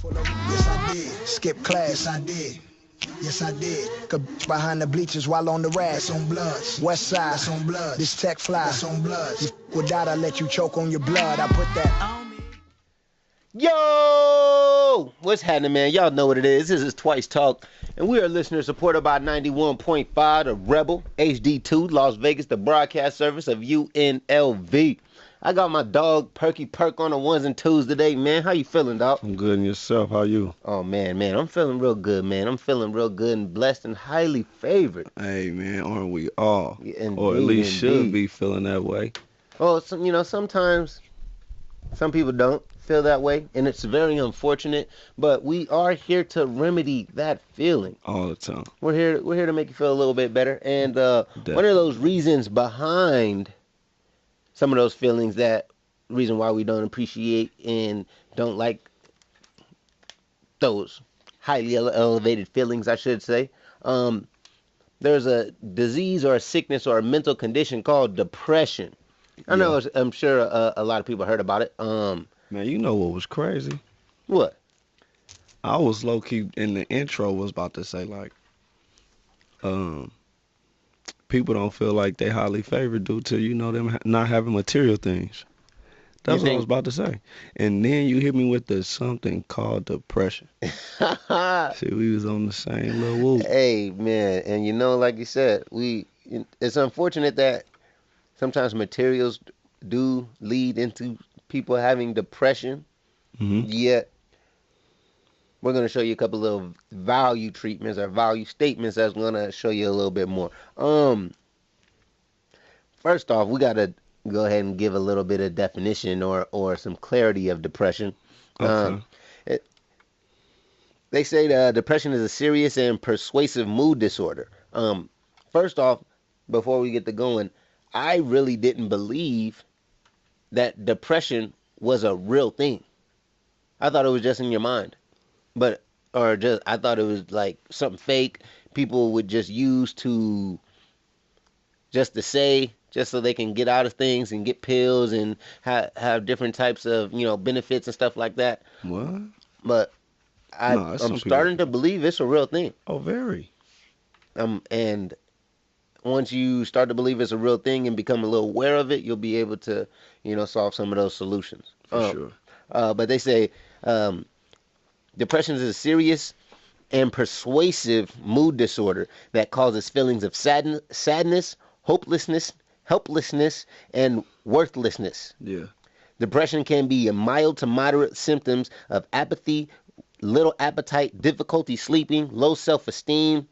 Yes, I did. Skip class. Yes, I did. Yes, I did. Behind the bleachers while on the rag. That's on Bloods. West side. That's on Bloods. This tech fly. That's on Bloods. Without I let you choke on your blood. I put that. Yo! What's happening, man? Y'all know what it is. This is Twice Talk, and we are listener supported by 91.5, the Rebel, HD2, Las Vegas, the broadcast service of UNLV. I got my dog Perky Perk on the ones and twos today, man. How you feeling, dog? I'm good, and yourself? How you? Oh, man, I'm feeling real good, man. I'm feeling real good and blessed and highly favored. Hey, man, aren't we all? Yeah, indeed, or at least indeed. should be feeling that way. Well, sometimes some people don't feel that way, and it's very unfortunate, but we are here to remedy that feeling. All the time. We're here to make you feel a little bit better, and one of those reasons behind some of those feelings, that reason why we don't appreciate and don't like those highly elevated feelings, I should say. There's a disease or a sickness or a mental condition called depression. I'm sure a lot of people heard about it. Man, you know what was crazy? What? I was low-key in the intro was about to say, like, people don't feel like they highly favored due to, them not having material things. That's what I was about to say. And then you hit me with the something called depression. See, we was on the same little whoop. Hey, man, and like you said, it's unfortunate that sometimes materials do lead into people having depression. Mm-hmm. Yet, we're going to show you a couple of value treatments or value statements that's going to show you a little bit more. First off, we got to go ahead and give a little bit of definition or some clarity of depression. Okay. They say that depression is a serious and persuasive mood disorder. First off, before we get to going, I really didn't believe that depression was a real thing. I thought it was just in your mind. I thought it was like something fake people would just use to say, just so they can get out of things and get pills and have different types of, benefits and stuff like that. What? But I'm starting to believe it's a real thing. Oh, very. And once you start to believe it's a real thing and become a little aware of it, you'll be able to, solve some of those solutions. For sure. But they say depression is a serious and persuasive mood disorder that causes feelings of sadness, hopelessness, helplessness, and worthlessness. Yeah. Depression can be a mild to moderate symptoms of apathy, little appetite, difficulty sleeping, low self-esteem,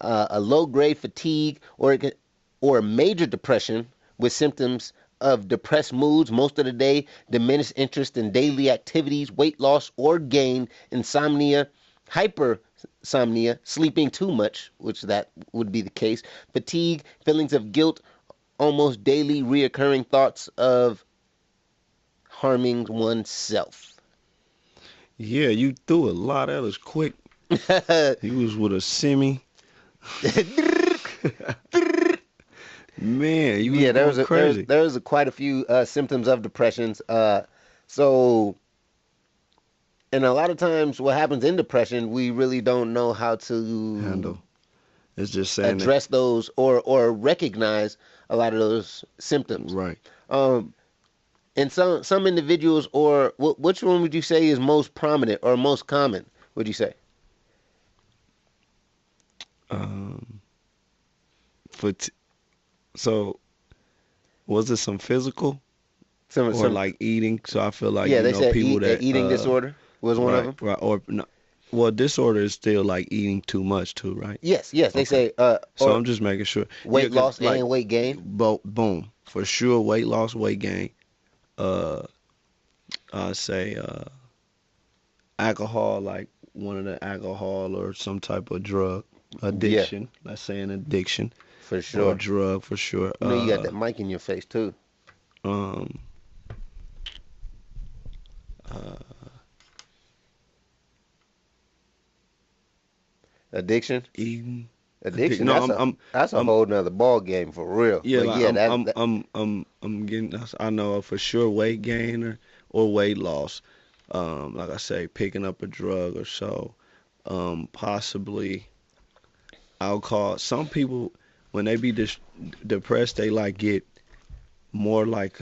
a low-grade fatigue, or major depression with symptoms of depressed moods most of the day, diminished interest in daily activities, weight loss or gain, insomnia, hypersomnia, sleeping too much, which that would be the case, fatigue, feelings of guilt, almost daily reoccurring thoughts of harming oneself. Yeah, you threw a lot at us quick. You was with a semi. Man, you was crazy. There was quite a few symptoms of depressions. So, and a lot of times what happens in depression, we really don't know how to handle. It's just saying address those or recognize a lot of those symptoms. Right. And some individuals, or which one would you say is most prominent or most common, would you say? So, was it some physical? Some like eating? So I feel like, they said people that eating disorder was one of them. Right. Or no. Well, disorder is still like eating too much too, right? Yes. They say. So I'm just making sure. Weight loss and weight gain. Boom. For sure, weight loss, weight gain. I say alcohol, like one of the alcohol or some type of drug addiction. Yeah. Let's say an addiction. For sure. Or a drug, for sure. You got that mic in your face too. Addiction. Eating. Addiction. No, that's a whole nother ball game for real. Yeah, like I'm getting. I know for sure weight gain or weight loss. like I say, picking up a drug or so. Possibly, I'll call some people when they be depressed, they like get more like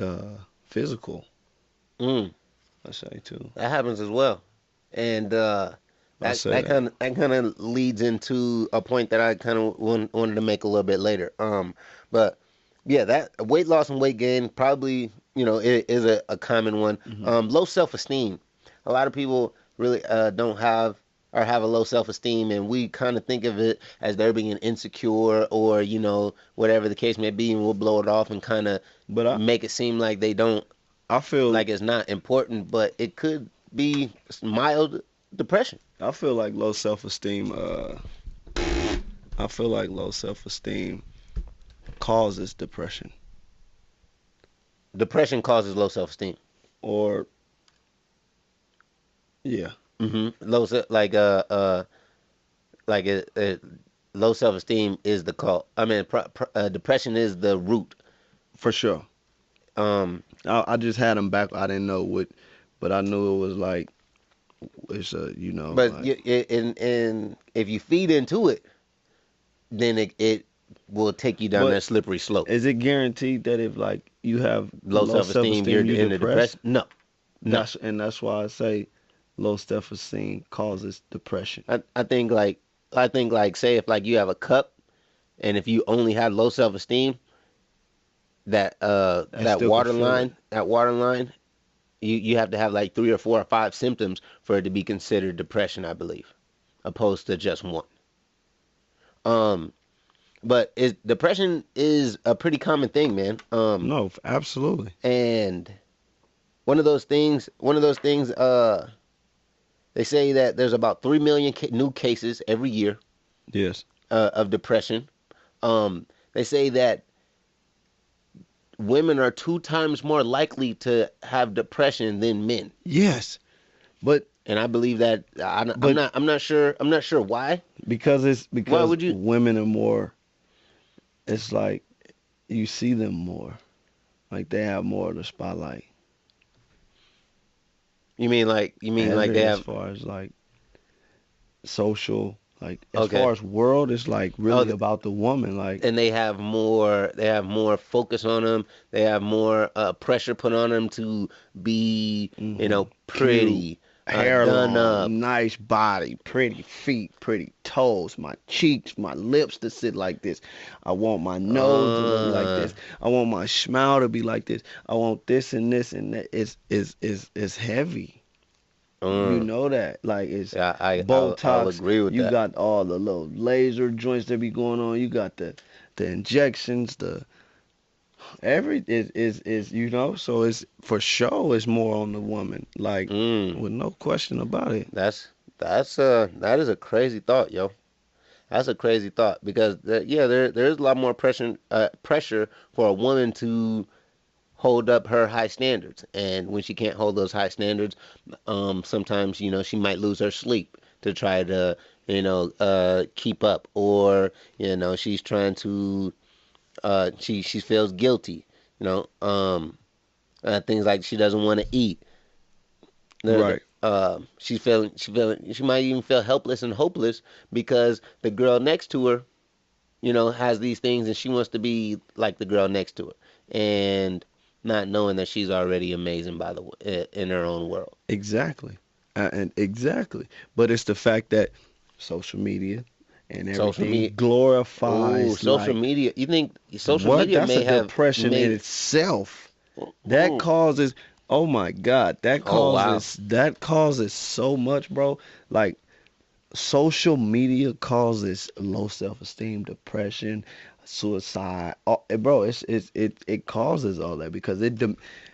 physical. Mm, I say too. that happens as well, and I that say that. that kind of leads into a point that I kind of wanted to make a little bit later. But yeah, that weight loss and weight gain probably is a common one. Hmm. Low self esteem. A lot of people really don't have or have a low self esteem, and we kind of think of it as they're being insecure or whatever the case may be, and we'll blow it off and kind of But make it seem like they don't I feel like it's not important, but it could be mild depression. I feel like low self esteem. I feel like low self esteem causes depression, Depression causes low self esteem. or yeah, Low like low self esteem is the cause. I mean, depression is the root. for sure. Um, I just had them back. I didn't know what, but I knew it was like it's but like and if you feed into it, then it will take you down but that slippery slope. is it guaranteed that if like you have Low low self self esteem, you're esteem, you in the depressed? depression. No, no. That's why I say low self esteem causes depression. I think like say if like you have a cup, and if you only had low self esteem, That still could fill it. that water line, you have to have like 3 or 4 or 5 symptoms for it to be considered depression, I believe, opposed to just one. Um, but depression is a pretty common thing, man. No, absolutely. And one of those things, they say that there's about 3 million new cases every year Yes. of depression. They say that women are 2 times more likely to have depression than men, Yes. But and I believe that. but I'm not sure. I'm not sure why. Why because would you? women are more. It's like you see them more. Like they have more of the spotlight. You mean like they As have? far as like social, like as Okay. far as world, it's like Oh, really about the woman. Like and they have more. They have more focus on them. They have more pressure put on them to be, cute, pretty, hair done up. long, nice body, pretty feet, pretty toes, my cheeks, my lips to sit like this. I want my nose to look like Uh, this. I want my smile to be like this. I want this and this and that. It's heavy. You uh, know that. Like it's yeah, I'll Botox. agree with You that. got all the little laser joints that be going on. You got the injections, the every is so it's for sure it's more on the woman. Like Mm, with no question about it. that is a crazy thought, yo. That's a crazy thought because there is a lot more pressure for a woman to hold up her high standards, and when she can't hold those high standards, sometimes she might lose her sleep to try to keep up, or she's trying to she feels guilty, things like she doesn't want to eat. Right. She might even feel helpless and hopeless because the girl next to her has these things and she wants to be like the girl next to her, and not knowing that she's already amazing in her own world. Exactly. And exactly. But it's the fact that social media and Social everything media. Oh, glorifies social like media. You think social what? media That's a may have depression in made? itself. That Ooh, causes, oh my God, oh wow. that causes so much, bro. Like social media causes low self-esteem, depression, suicide. Bro, it causes all that because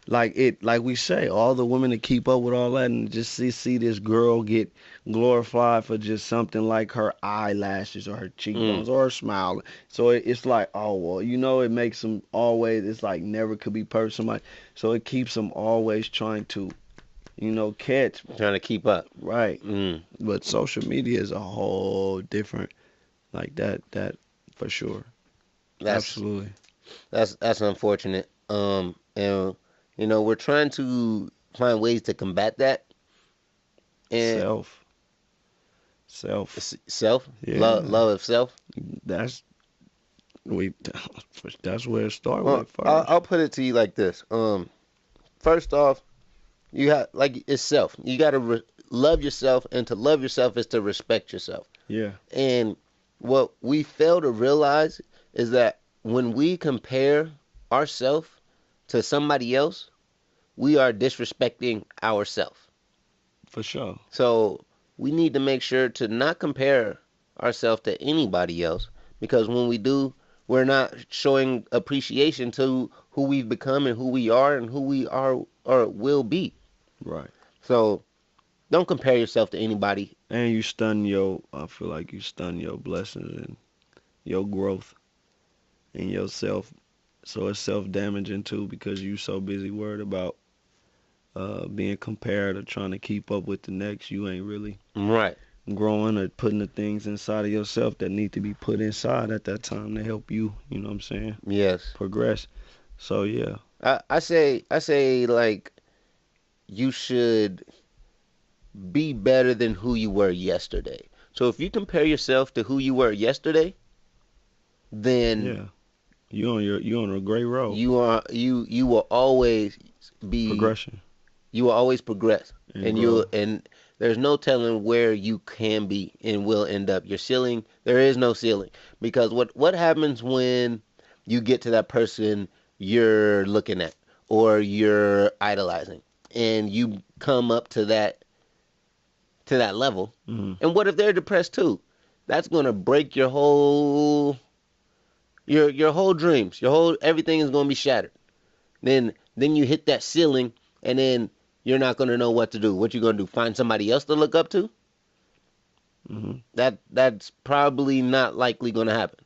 like we say, all the women that keep up with all that and just see this girl get glorified for just something like her eyelashes or her Mm, cheekbones or her smile. So it's like, oh well, it makes them always. It's like never could be perfect. Somebody, so it keeps them always trying to, catch. trying to keep up. Right. Mm, But social media is a whole different like that for sure. that's Absolutely. that's unfortunate. And we're trying to find ways to combat that. And Self. self, Yeah. love of self. That's we. That's where it started Well, with first. I'll put it to you like this. First off, you have like it's self. You gotta love yourself, and to love yourself is to respect yourself. Yeah. And what we fail to realize is that when we compare ourselves to somebody else, we are disrespecting ourselves. For sure. So we need to make sure to not compare ourselves to anybody else, because when we do, we're not showing appreciation to who we've become and who we are and who we are or will be. Right. So don't compare yourself to anybody. And I feel like you stun your blessings and your growth and yourself. So it's self-damaging too because you so busy worried about being compared or trying to keep up with the next. You ain't really Right. growing or putting the things inside of yourself that need to be put inside at that time to help you, you know what I'm saying, Yes. progress. So yeah. I say like you should be better than who you were yesterday. So if you compare yourself to who you were yesterday, then Yeah. You on a great road. you will always be Progression. you will always progress, And and there's no telling where you can be and will end up. Your ceiling, there is no ceiling, because what happens when you get to that person you're looking at or you're idolizing, and you come up to that level, mm and what if they're depressed too? That's gonna break your whole dreams, your whole everything is gonna be shattered. Then you hit that ceiling, and then you're not gonna know what to do. What you gonna do? Find somebody else to look up to? hmm That's probably not likely gonna happen.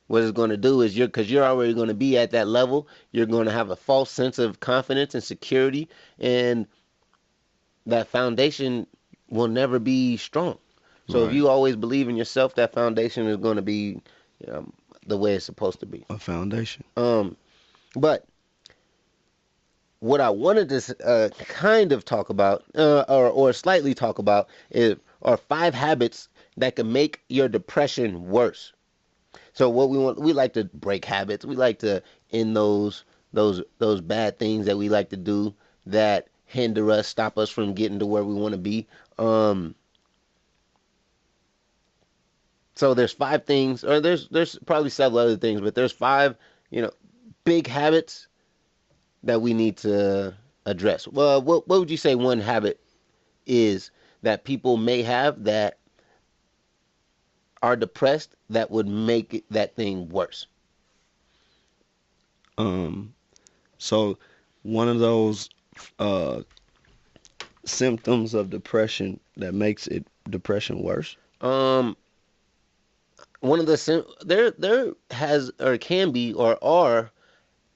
What it's gonna do is because you're already gonna be at that level. You're gonna have a false sense of confidence and security, and that foundation will never be strong. So if Right. you always believe in yourself, that foundation is gonna be the way it's supposed to be. A foundation. But what I wanted to kind of talk about, or slightly talk about, are 5 habits that can make your depression worse. So what we like to break habits. We like to end those bad things that we like to do that hinder us, stop us from getting to where we want to be. Um, so there's 5 things, or there's probably several other things, but there's 5, you know, big habits that we need to address. Well, what would you say one habit is that people may have that are depressed that would make that thing worse? Um. So one of those uh symptoms of depression that makes it depression worse. Um, one of there has or can be or are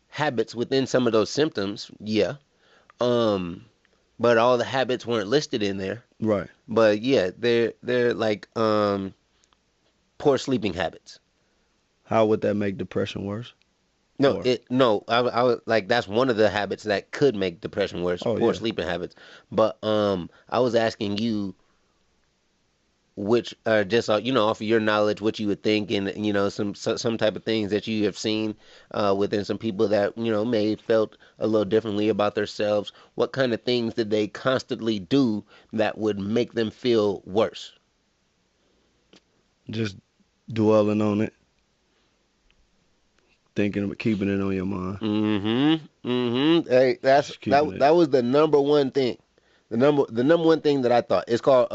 habits within some of those symptoms. Yeah. Um, but all the habits weren't listed in there. Right. But yeah, they're like poor sleeping habits. How would that make depression worse? No, Or I was like that's one of the habits that could make depression worse, oh poor yeah. sleeping habits. But I was asking you which are just off of your knowledge, what you would think, and some type of things that you have seen within some people that may felt a little differently about themselves. What kind of things did they constantly do that would make them feel worse? Just dwelling on it, thinking of keeping it on your mind. Mm-hmm. Mm-hmm. Hey, Just keeping it. that was the number one thing. The number one thing that I thought. It's called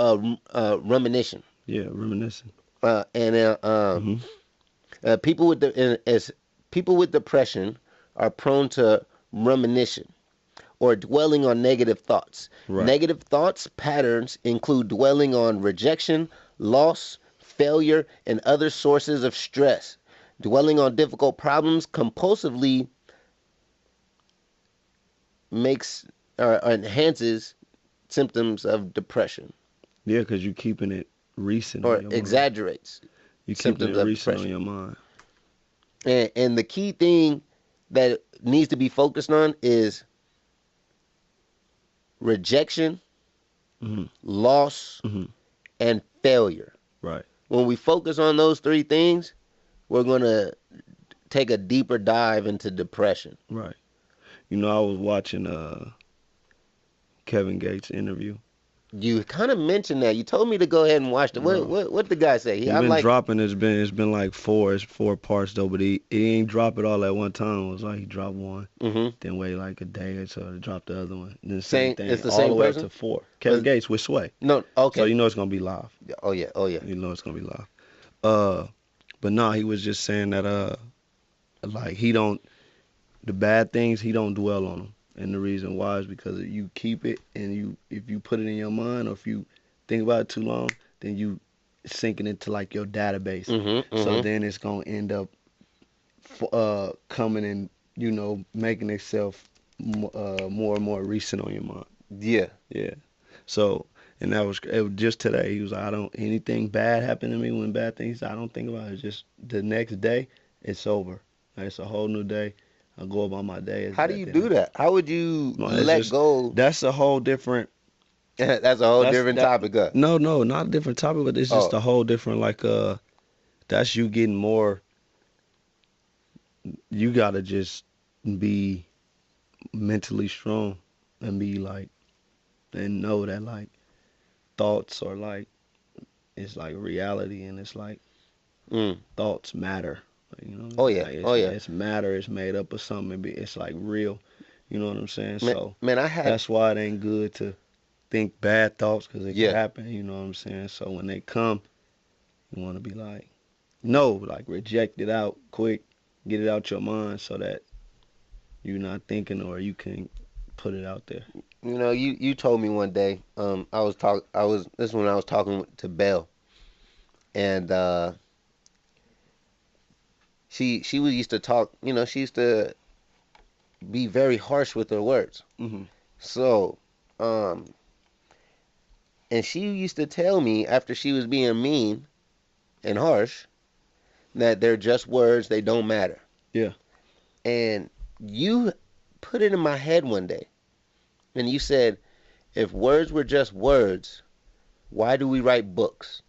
rumination. Yeah, reminiscing. And hmm people with as people with depression are prone to rumination or dwelling on negative thoughts. Right. Negative thoughts patterns include dwelling on rejection, loss, failure, and other sources of stress. Dwelling on difficult problems compulsively makes or enhances symptoms of depression, Yeah, because you keeping it recent on or your mind. exaggerates You keeping symptoms it of recent on depression. your mind. And the key thing that needs to be focused on is rejection loss, and failure. Right. When we focus on those three things, we're going to take a deeper dive into depression. Right. You know, I was watching Kevin Gates' interview. You kind of mentioned that. You told me to go ahead and watch it. What the guy say? He's been dropping. It's been like four parts though, but he ain't drop it all at one time. It was like he dropped one, then wait like a day or so to drop the other one. Then same thing. It's the all same the way person? up to 4. Kevin Gates with Sway. No, okay. So you know it's gonna be live. Oh yeah. You know it's gonna be live. But no, he was just saying that like the bad things he don't dwell on them. And the reason why is because you keep it, and if you put it in your mind, or if you think about it too long, then you sinking into like your database. So then it's gonna end up coming and making itself more and more recent on your mind. Yeah. So and it was just today. He was like, anything bad happen to me when bad things, I don't think about it. It's just the next day, it's over. Like, it's a whole new day. I go about my day. How do you do that? How would you let go? That's a whole different. That's a whole different topic. No, not a different topic, but it's just a whole different that's you getting more. You gotta just be mentally strong and be like, and know that like thoughts are like, it's like reality, and it's like thoughts matter. It's matter. It's made up of something. It's like real. You know what I'm saying? That's why it ain't good to think bad thoughts, because it can happen. You know what I'm saying? So when they come, you want to be like, no, like reject it out quick, get it out your mind, so that you're not thinking, or you can put it out there. You know, you told me one day. This is when I was talking to Belle, and She used to talk, she used to be very harsh with her words. So, and she used to tell me, after she was being mean and harsh, that they're just words, they don't matter. Yeah. And you put it in my head one day, and you said, if words were just words, why do we write books?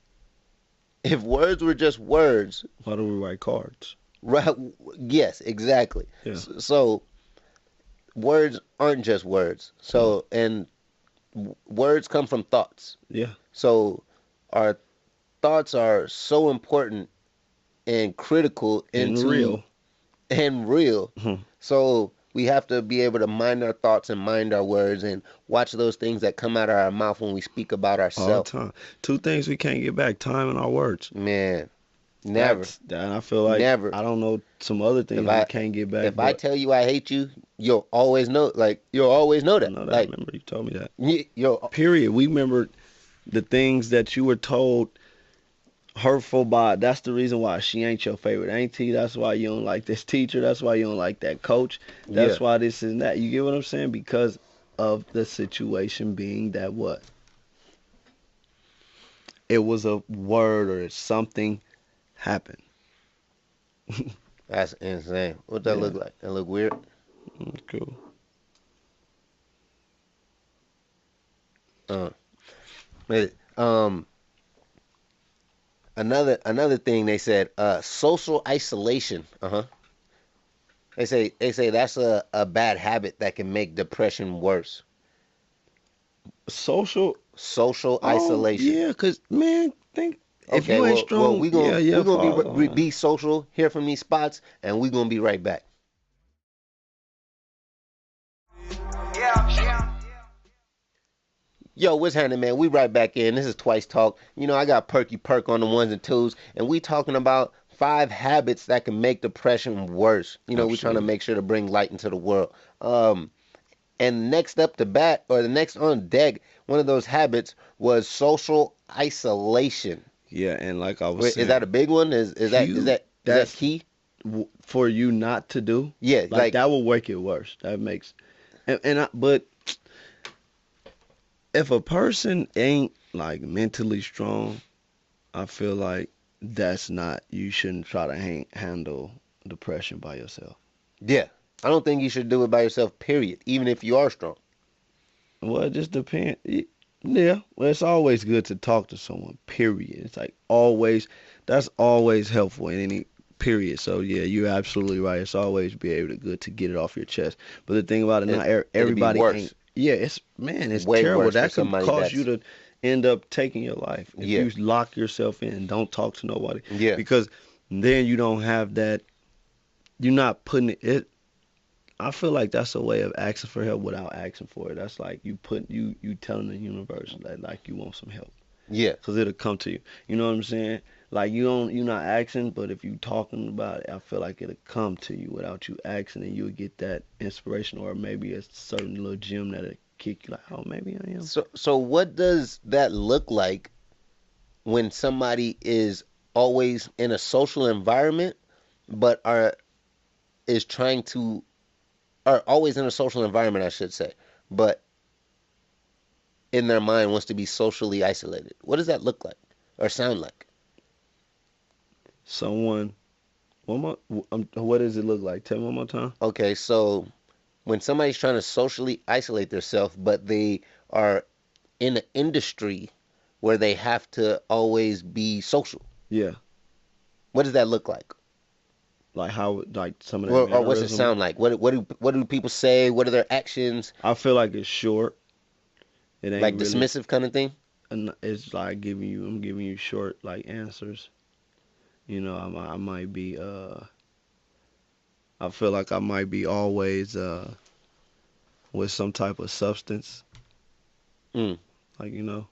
If words were just words, why do we write cards? Right. Yes, exactly. Yeah. So words aren't just words. So and words come from thoughts. Yeah. So our thoughts are so important and critical and real. So we have to be able to mind our thoughts and mind our words and watch those things that come out of our mouth when we speak about ourselves. All the time. 2 things we can't get back: time and our words. Man. Never. And I feel like never. I don't know some other things we can't get back. If I tell you I hate you, you'll always know. Like, you'll always know that. I know that. Like, I remember you told me that. Period. We remember the things that you were told hurtful by. That's the reason why she ain't your favorite auntie. That's why you don't like this teacher. That's why you don't like that coach. That's why this and that. You get what I'm saying? Because of the situation being that what? It was a word or something happened. That's insane. What that look like? That look weird? Cool. Another thing they said, social isolation. They say that's a bad habit that can make depression worse. Social isolation. Yeah, cause man, if you ain't strong, we're gonna be social, hear from these spots, and we're gonna be right back. Yo, what's happening, man? We right back in. This is Twice Talk. I got Perky Perk on the ones and twos, and we talking about 5 habits that can make depression worse. We're trying to make sure to bring light into the world. And next up to bat, or the next on deck, one of those habits was social isolation. Yeah, and like I was saying, is that a big one? Is that key for you not to do? Yeah, like that will make it worse. That makes, but if a person ain't like mentally strong, I feel like you shouldn't try to handle depression by yourself. Yeah, I don't think you should do it by yourself. Period. Even if you are strong. Well, it just depends. Yeah, well, it's always good to talk to someone, period. It's like always, that's always helpful in any period. So yeah, you're absolutely right. It's always be able to good to get it off your chest. But the thing about it, not It'd be everybody ain't. worse, Yeah, it's man, it's way terrible. worse for That can somebody cause you that's to end up taking your life if yeah, you lock yourself in and don't talk to nobody yeah, because then you don't have that. You're not putting it. I feel like that's a way of asking for help without asking for it. That's like you telling the universe that like you want some help. yeah, Cause it'll come to you. You know what I'm saying? Like you're not asking, but if you talking about it, I feel like it'll come to you without you asking, and you'll get that inspiration, or maybe a certain little gem that'll kick you like, oh, maybe I am. So what does that look like when somebody is always in a social environment, but is trying to are always in a social environment, I should say, but in their mind wants to be socially isolated? What does that look like or sound like? Someone, what does it look like? Tell me one more time. Okay, so when somebody's trying to socially isolate themselves, but they are in an industry where they have to always be social, Yeah, what does that look like? like how, like some of that Or what's it mannerism. sound like? What do people say? What are their actions? I feel like it's short. It Like ain't really. dismissive kind of thing? It's like I'm giving you short like answers. You know, I might be. I feel like I might be always with some type of substance. Mm. Like you know,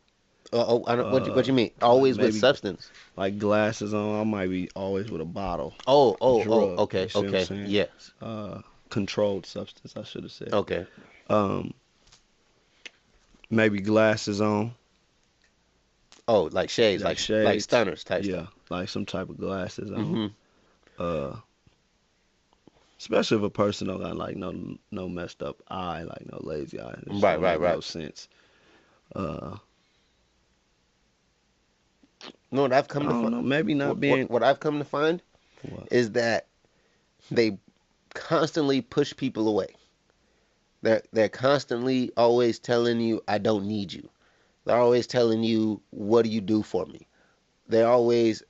I don't, what you mean? like Always with maybe substance? like glasses on. I might be always with a bottle, Oh, drug. You okay, see what I'm okay, saying? yes, Controlled substance. I should have said. okay. Um, maybe glasses on, Oh, like shades, like like shades. stunners type Yeah, stuff. like some type of glasses on. Hmm. Uh, especially if a person don't got like no messed up eye, like no lazy eye. It just Right, don't right, make right. no sense. Uh, You know what I've I come to don't find? know. Maybe not What, what being what I've come to find what. is that they constantly push people away. They're constantly always telling you, "I don't need you." They're always telling you, "What do you do for me?" They're always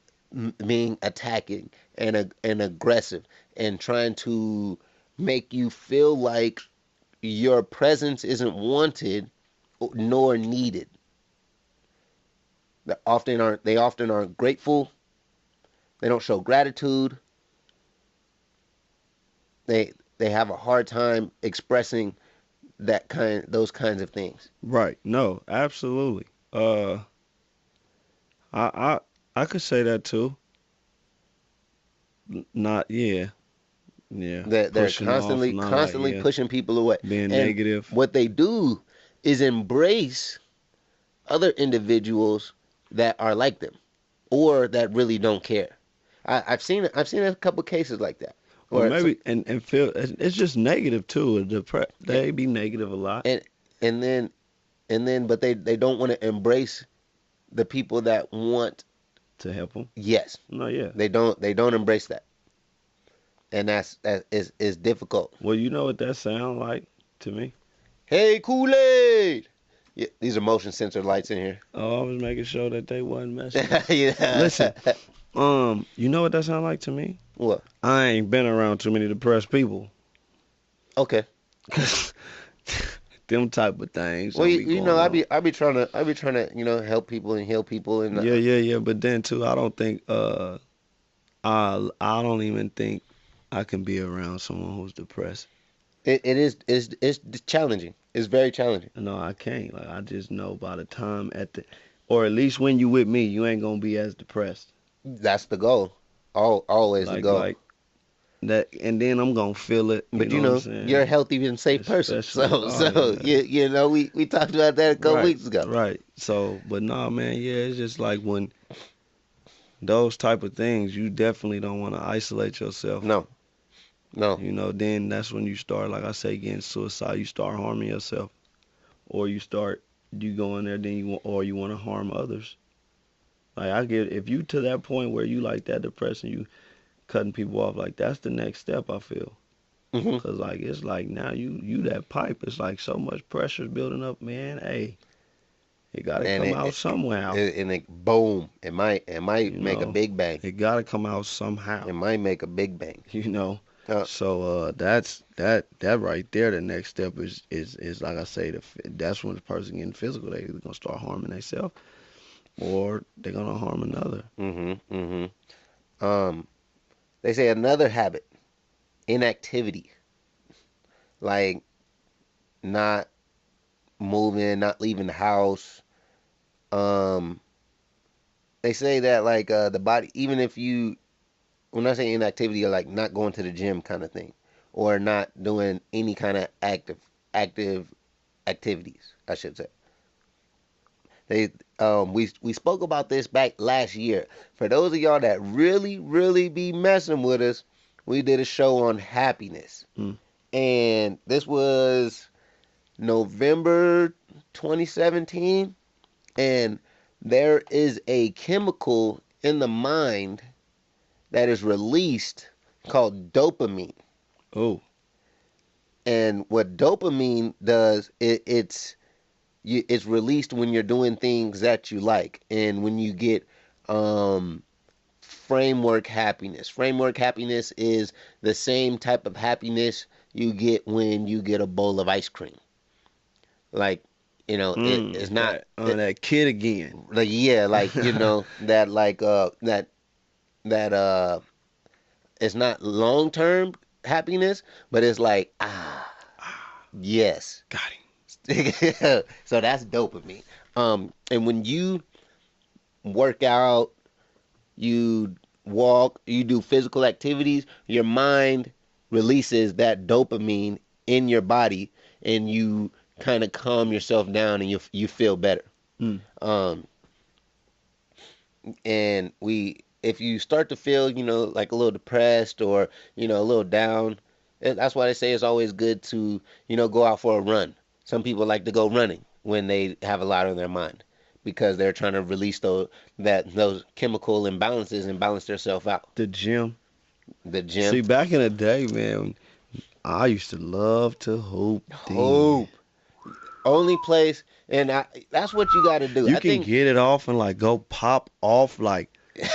being attacking and aggressive and trying to make you feel like your presence isn't wanted nor needed. They often aren't grateful. They don't show gratitude. They have a hard time expressing those kinds of things. Right. No, absolutely. I I could say that too. Not yeah, yeah. They're Pushing off, constantly not like constantly yeah, pushing people away. being And negative. what they do is embrace other individuals that are like them or that really don't care. I've seen a couple cases like that. Or Or maybe and feel it's just negative too. and They be negative a lot. and and then but they don't want to embrace the people that want. To help them. Yes, No, yeah. they don't embrace that, and that is difficult. Well, you know what that sound like to me. Hey, Kool-Aid. Yeah, these are motion sensor lights in here. Oh, I was making sure that they wasn't messing. Yeah. Listen, you know what that sound like to me? What? I ain't been around too many depressed people. Okay. Them type of things Well, don't you, be you know, going I on. be I be trying to help people and heal people, and Yeah. But then too, I don't think I don't even think I can be around someone who's depressed. it's challenging. It's very challenging. No, I can't. Like I just know by the time or at least when you with me, you ain't gonna be as depressed. That's the goal. Always the goal. Like that, and then I'm gonna feel it. You But know what I'm you're a saying? healthy and safe person. Especially, So yeah. we talked about that a couple Right, weeks ago. right. So, but nah, man, yeah, it's just like when those type of things, you definitely don't want to isolate yourself. No, no. You know, then that's when you start, like I say, getting suicide. You start harming yourself, or you go in there, then you want to harm others. Like if you to that point where you like that depression, you cutting people off, like that's the next step. I feel, Hmm. cause like it's like now you that pipe. It's like so much pressure's building up, man. Hey, It got to and come out somehow. boom, it might You make a know, big bang. it got to come out somehow. It might make a big bang. You know. Uh, So that's that right there. The next step is like I say, that's when the person getting physical. They either gonna start harming themselves or they're gonna harm another. They say another habit, inactivity, like not moving, not leaving the house. Um, they say that like the body, even if you, when I say inactivity, like not going to the gym kind of thing, or not doing any kind of active activities, I should say. They we spoke about this back last year. For those of y'all that really be messing with us, we did a show on happiness. Mm. And this was November 2017, and there is a chemical in the mind that is released called dopamine. Oh. And what dopamine does, it's released when you're doing things that you like, and when you get framework happiness. Framework happiness is the same type of happiness you get when you get a bowl of ice cream. Like, it's not that kid again. Like, yeah, like that that it's not long term happiness, but it's like yes. Got him. So that's dopamine. And when you work out, you walk, you do physical activities, your mind releases that dopamine in your body, and you kind of calm yourself down, and you feel better. And if you start to feel, like a little depressed or a little down, that's why they say it's always good to go out for a run. Some people like to go running when they have a lot on their mind, because they're trying to release those chemical imbalances and balance themselves out. The gym. See, back in the day, man, I used to love to hoop. Only place, and that's what you got to do. You can get it off and like go pop off like,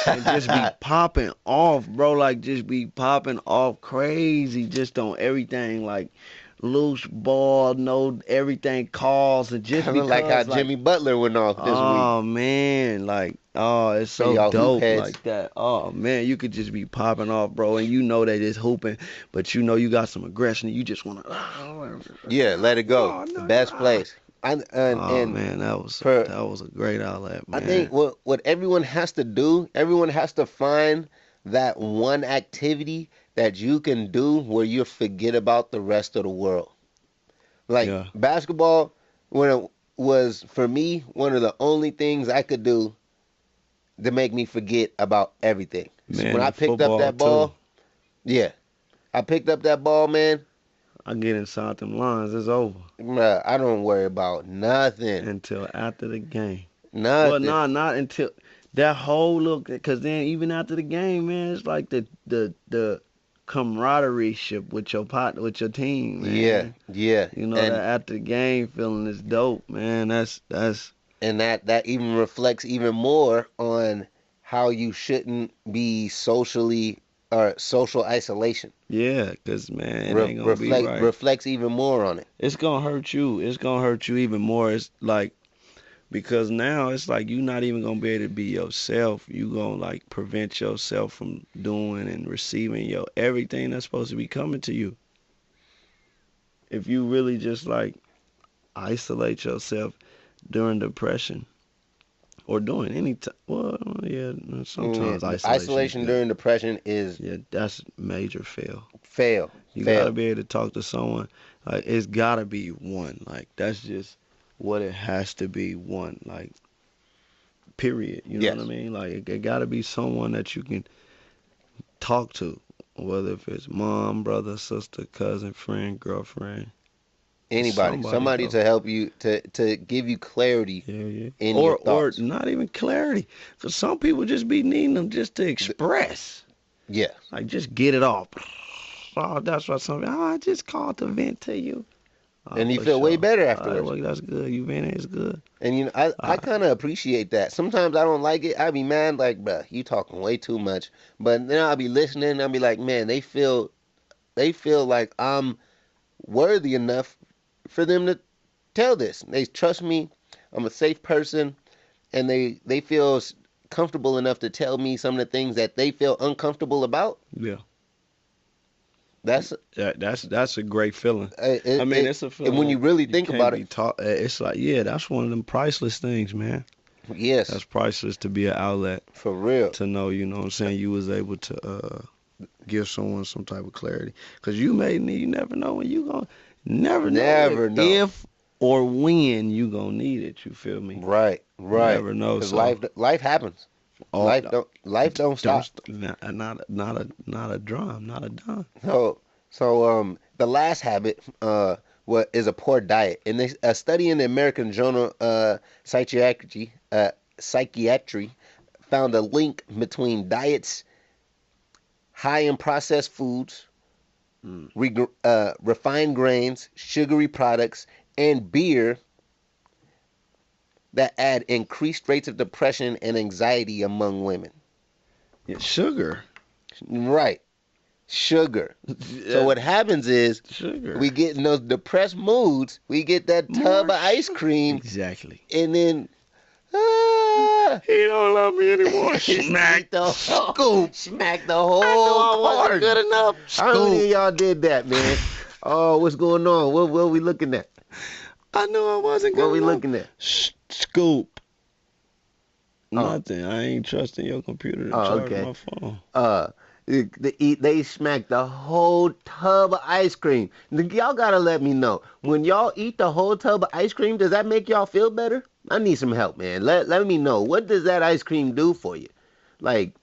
and just be popping off, bro. Like just be popping off crazy, just on everything, like loose ball, no everything calls, and just kind of like how Jimmy Butler went off this week. Oh man, like it's so dope like that. Oh man, you could just be popping off, bro, and they just hooping, but you got some aggression, and you just wanna let it go. The best place. Man, that was a great outlet, man. I think what everyone has to do, everyone has to find that one activity that you can do where you forget about the rest of the world. Like basketball, when it was, for me, one of the only things I could do to make me forget about everything. Man, so when I picked up that ball, I picked up that ball, man. I get inside them lines, it's over. I don't worry about nothing. Until after the game. Nothing. Well, not until that whole look, because then even after the game, man, it's like the camaraderie ship with your partner, with your team, man. Yeah. That after the game feeling is dope, man. That's and that even reflects even more on how you shouldn't be socially or social isolation. Yeah, because man, it ain't gonna be right. Reflects even more on it. It's gonna hurt you. It's gonna hurt you even more. It's like, because now it's like you're not even gonna be able to be yourself. You gonna like prevent yourself from doing and receiving everything that's supposed to be coming to you. If you really just like isolate yourself during depression or during any time, sometimes isolation during depression is that's major fail. You fail. Gotta be able to talk to someone. Like it's gotta be one. Like that's just what it has to be, one, like, period. You know what I mean? Like, it got to be someone that you can talk to, whether if it's mom, brother, sister, cousin, friend, girlfriend. Anybody. Somebody to help you, to give you clarity in your thoughts. Or not even clarity. Because some people just be needing them just to express. Yeah. Like, just get it off. Oh, that's what I just called to vent to you. and you for feel way sure. better All afterwards. right, well, that's good. You been it's good. And you know, I kind of appreciate that. Sometimes I don't like it. I be mad, like, bruh, you talking way too much. But then I'll be listening. And I'll be like, man, they feel like I'm worthy enough for them to tell this. They trust me. I'm a safe person, and they feel comfortable enough to tell me some of the things that they feel uncomfortable about. Yeah. That's That's a great feeling. it, I mean, it- it's a feeling. and when you really think can't about be it, taught. It's like, yeah, that's one of them priceless things, man. yes, That's priceless to be an outlet for real. to know. You know what I'm saying? You was able to give someone some type of clarity, because you may need. You never know when you gonna. Never Never know. if or when you gonna need it. You feel me? Right, right. Never know. 'Cause So life happens. all- Life don't stop. Not a drum, not a dime. So the last habit what is a poor diet. And a study in the American Journal Psychiatry found a link between diets high in processed foods, refined grains, sugary products, and beer that add increased rates of depression and anxiety among women. Yeah, sugar. Right. Sugar. So what happens is Sugar. we get in those depressed moods, we get that tub More of ice cream, Exactly. and then He don't love me anymore. smack the Scoop. smack the whole I know I wasn't card. good enough. How many of Scoop. y'all did that, man? Oh, what's going on? What are we looking at? I knew I wasn't good What are we enough. looking at? Scoop. Oh. Nothing. I ain't trusting your computer to Oh, charge okay. my phone. They smack the whole tub of ice cream. Y'all gotta let me know. When y'all eat the whole tub of ice cream, does that make y'all feel better? I need some help, man. Let me know. What does that ice cream do for you? Like,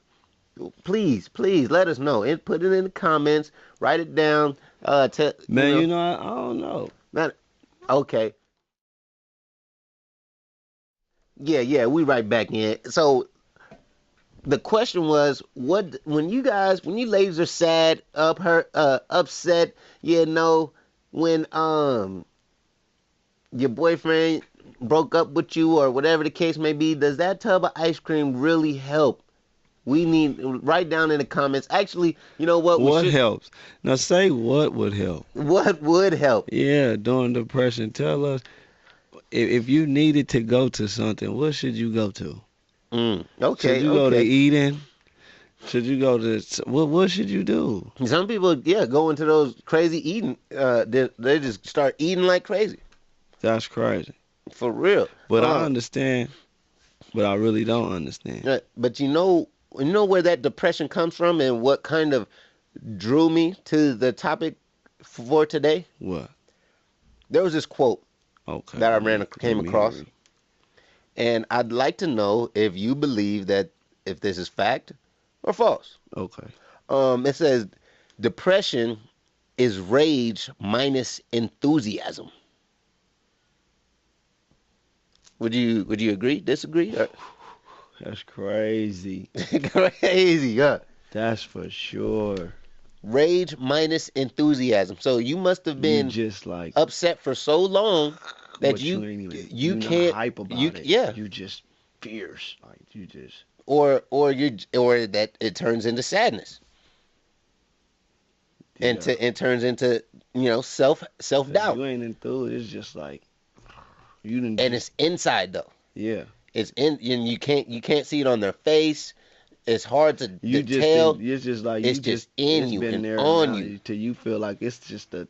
please let us know. And put it in the comments. Write it down. Man, I don't know. Okay. Yeah, we right back in. So the question was, when you ladies are sad, upset, when your boyfriend broke up with you or whatever the case may be, does that tub of ice cream really help? We need, write down in the comments. Actually, you know what? What helps? Now say what would help. What would help? Yeah, during depression. Tell us if you needed to go to something, what should you go to? Okay. Should you go to eating? Should you go to what should you do? Some people, go into those crazy eating. They just start eating like crazy. That's crazy. For real. But I understand. But I really don't understand. But you know where that depression comes from and what kind of drew me to the topic for today? What? There was this quote that I came across. And I'd like to know if you believe that if this is fact or false. Okay. It says depression is rage minus enthusiasm. Would you agree? Disagree? That's crazy. Crazy, huh? That's for sure. Rage minus enthusiasm. So you must have been just like upset for so long that you can't hype about it. Yeah. You just fierce. Like you just or that it turns into sadness. And it turns into, self doubt. You ain't enthused. It's just like you didn't. And it's inside though. Yeah. It's in, and you can't see it on their face. It's hard to tell. It's just like it's just in you and on you till you feel like it's just a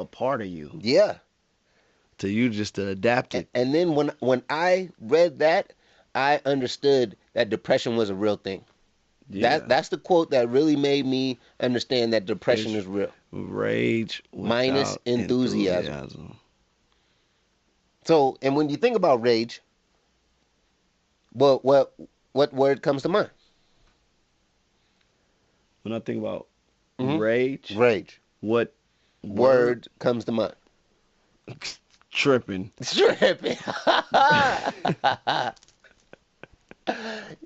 part of you. Yeah. Till you just adapted. And then when I read that, I understood that depression was a real thing. Yeah. That's the quote that really made me understand that depression is real. Rage minus enthusiasm. So, and when you think about rage, what word comes to mind? When I think about rage, what word comes to mind? Tripping. Tripping.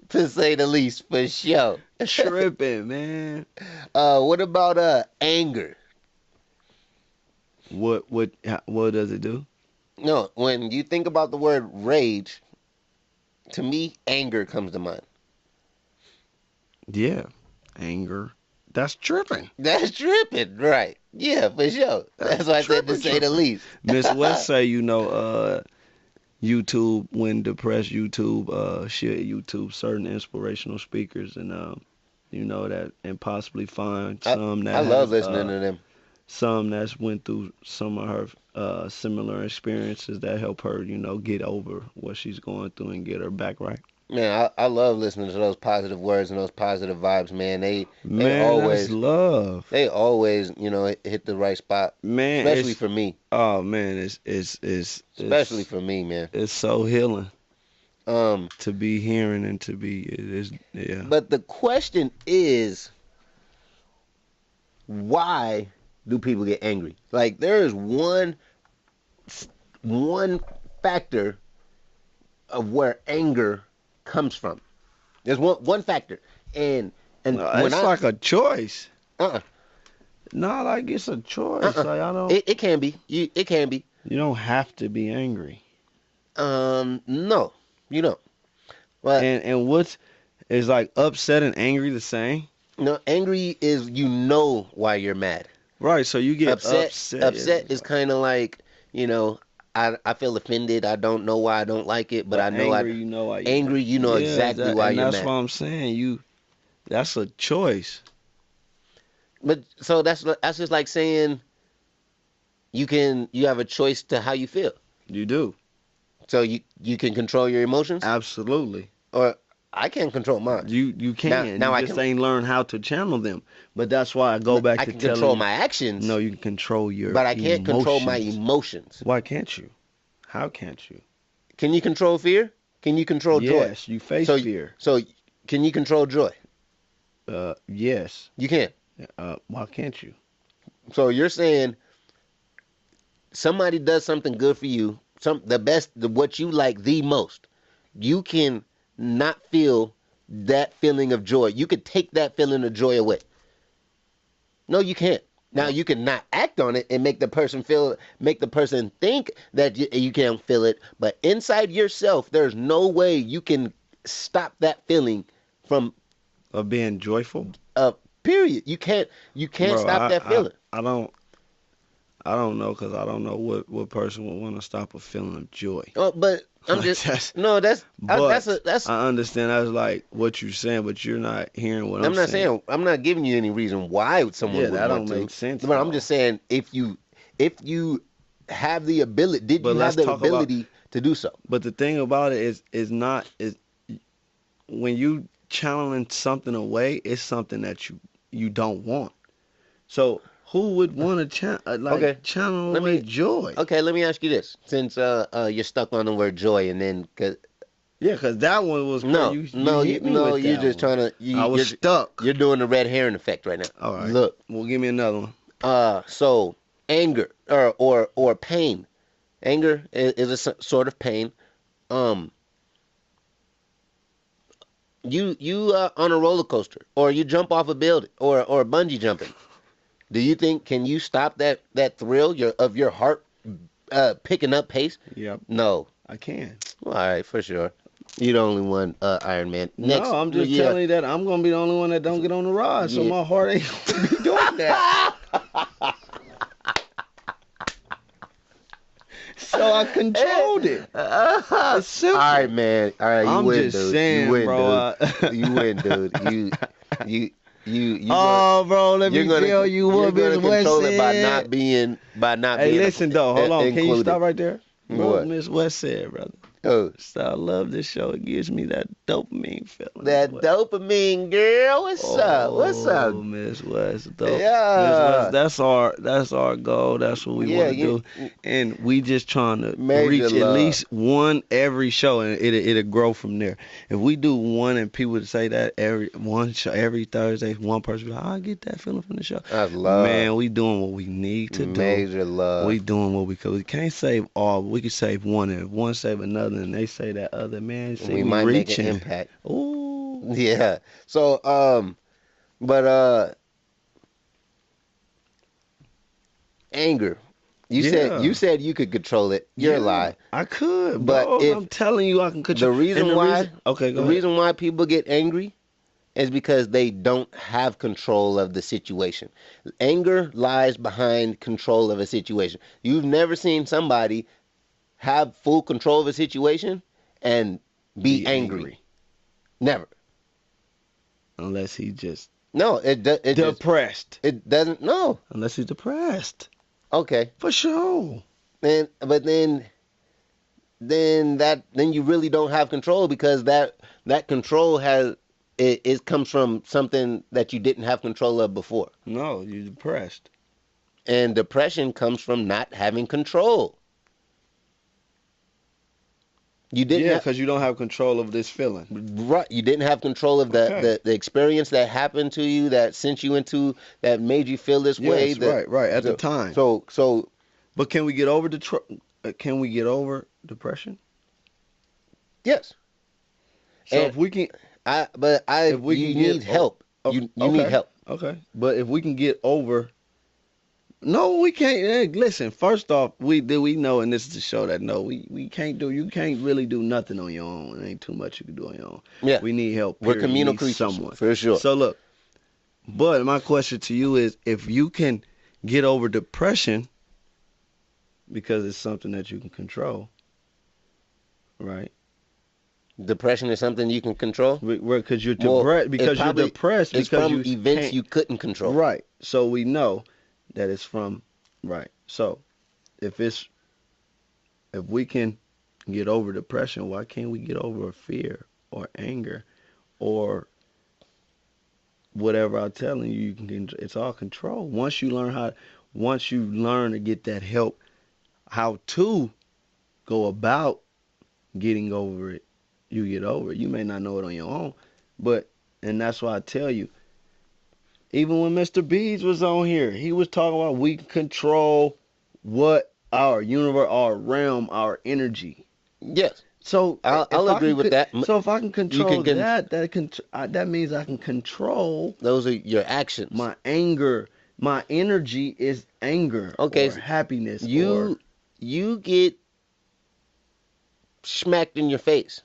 To say the least, for sure. Tripping, man. What about anger? What does it do? No, when you think about the word rage, to me, anger comes to mind. Yeah, anger. That's tripping. That's tripping, right? Yeah, for sure. That's why I said to say the least. Miss West say, YouTube, when depressed, share YouTube certain inspirational speakers, and that, and possibly find some that I love has listening to them. some that's went through some of her similar experiences that help her, get over what she's going through and get her back right. Man, I love listening to those positive words and those positive vibes, man. They Man, that's love. they always, hit the right spot. Man, Especially for me. Oh man, Especially for me, man. It's so healing. Um, To be hearing and to be yeah. But the question is, why do people get angry? Like, there is one factor of where anger comes from. There's one factor, and it's like a choice. Uh-uh. No, like it's a choice. Uh-uh. Like I don't. It can be. It can be. You don't have to be angry. No, you don't. But and what's is like upset and angry the same? No, angry is why you're mad. Right. So you get upset. Upset is kind of like I feel offended. I don't know why I don't like it, but I know angry, you know why. Angry, exactly why you're mad. That's what I'm saying. That's a choice. But so that's just like saying you have a choice to how you feel. You do. So you can control your emotions? Absolutely. Or I can't control mine. You can. Now you just ain't learn how to channel them. But that's why I go back to telling you. I can control my actions. No, you can control your But I can't control my emotions. Why can't you? How can't you? Can you control fear? Can you control joy? Yes, you face fear. So can you control joy? Yes. You can. Why can't you? So you're saying somebody does something good for you, what you like the most. You can not feel that feeling of joy. You could take that feeling of joy away. No, you can't. Now you can not act on it and make the person think that you can't feel it, but inside yourself, there's no way you can stop that feeling from being joyful. Period. You can't stop that feeling. I don't know, because I don't know what person would want to stop a feeling of joy. Oh, but I'm just that's. I understand that's like what you're saying, but you're not hearing what I'm saying. I'm not saying. I'm not giving you any reason why someone would that want don't make sense. But I'm just saying if you have the ability, you have the ability to do so? But the thing about it is when you channeling something away, it's something that you don't want. So who would want to channel away joy? Okay, let me ask you this. Since you're stuck on the word joy, and then because that one was you're just trying to. You're stuck. You're doing the red herring effect right now. All right. Look. Well, give me another one. So anger or pain. Anger is a sort of pain. You on a roller coaster, or you jump off a building, or bungee jumping. Do you think can you stop that thrill of your heart picking up pace? Yep. No, I can. Well, all right, for sure. You're the only one, Iron Man. Next, no, I'm just telling you that I'm gonna be the only one that don't get on the ride, so my heart ain't gonna be doing that. So I controlled it. It's simple. All right, man. All right, you win, just dude. saying, you win, bro. Dude. You win, dude. You. Bro, let me tell you what Miss West control said. It by not Hey, being. listen though. Hold on. Included. Can you stop right there? Bro, What Miss West said, brother. Oh. So I love this show. It gives me that dopamine feeling. That dopamine, girl. What's up? What's up? Miss West, though. Yeah. Miss West, that's our goal. That's what we want to do. And we just trying to reach at least one every show, and it'll grow from there. If we do one and people would say that every Thursday, one person be like, I get that feeling from the show. That's love. Man, we doing what we need to do. Major love. We doing what we could. We can't save all. We can save one, and if one save another, and they say that other, man, see, we might reaching. make an impact. Ooh. Yeah. So, but anger. You said you could control it. You're a lie. I could, But bro. if I'm telling you, I can control. The reason why okay, go the ahead. reason why people get angry is because they don't have control of the situation. Anger lies behind control of a situation. You've never seen somebody have full control of a situation and be angry. Never. Unless he just No, it depressed. It doesn't. No. Unless he's depressed. Okay. For sure. Then you really don't have control, because that control comes from something that you didn't have control of before. No, you're depressed. And depression comes from not having control. You didn't. Yeah, because you don't have control of this feeling. Right. You didn't have control of the experience that happened to you, that sent you into, that made you feel this way. Right. At the time. So. But can we get over depression? Yes. So if we can, you need help. You need help. Okay. But if we can get over. No, we can't. Listen, first off, we know, and this is to show that we can't do. You can't really do nothing on your own. It ain't too much you can do on your own. Yeah, we need help. We're communal creatures, someone for sure. So look, but my question to you is, if you can get over depression, because it's something that you can control, right? Depression is something you can control. Because you're depressed. It's from events you couldn't control. Right. So we know that it's from, right. So if we can get over depression, why can't we get over fear or anger or whatever I'm telling you? It's all control. Once you learn to get that help, how to go about getting over it, you get over it. You may not know it on your own, and that's why I tell you, even when Mr. Bees was on here, he was talking about we can control what our universe, our realm, our energy. Yes. So I'll agree with that. So if I can control that means I can control. Those are your actions. My anger, my energy is anger. Okay. Or happiness. You get smacked in your face.